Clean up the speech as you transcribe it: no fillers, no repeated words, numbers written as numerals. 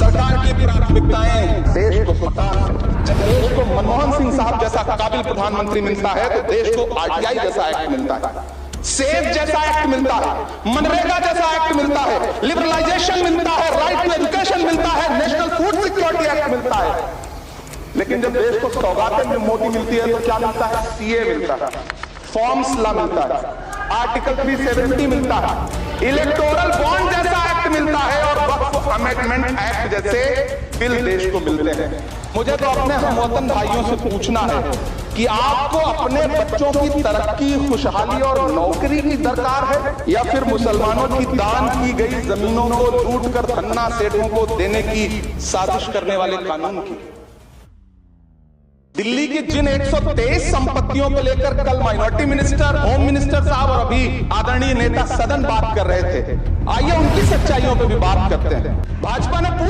सरकार की प्राथमिकताएं देश को मकान, जब देश को मनमोहन सिंह साहब जैसा काबिल प्रधानमंत्री मिलता है तो देश को आरटीआई जैसा एक्ट मिलता है, सेफ जैसा एक्ट मिलता है, मनरेगा जैसा एक्ट मिलता है, लिबरलाइजेशन मिलता है, राइट टू एजुकेशन मिलता है, नेशनल फूड सिक्योरिटी एक्ट मिलता है। लेकिन जब देश को सौगातें में मोदी मिलती है तो क्या मिलता है? सीए मिलता है, फॉर्म्स लॉ मिलता है, आर्टिकल 370 मिलता है, इलेक्टोरल बॉन्ड जैसा एक्ट मिलता है और वक्फ अमेंडमेंट एक्ट जैसे बिल देश को मिलते हैं। मुझे तो अपने हमवतन भाइयों से पूछना है कि आपको अपने बच्चों की तरक्की, खुशहाली और नौकरी की दरकार है या फिर मुसलमानों की दान की गई जमीनों को लूट कर धन्ना सेठों को देने की साजिश करने वाले कानून की? दिल्ली की जिन 123 संपत्तियों को लेकर कल माइनॉरिटी मिनिस्टर, होम मिनिस्टर साहब और अभी आदरणीय नेता सदन बात कर रहे थे, आइए उनकी सच्चाइयों पे भी बात करते हैं। भाजपा ने पूरे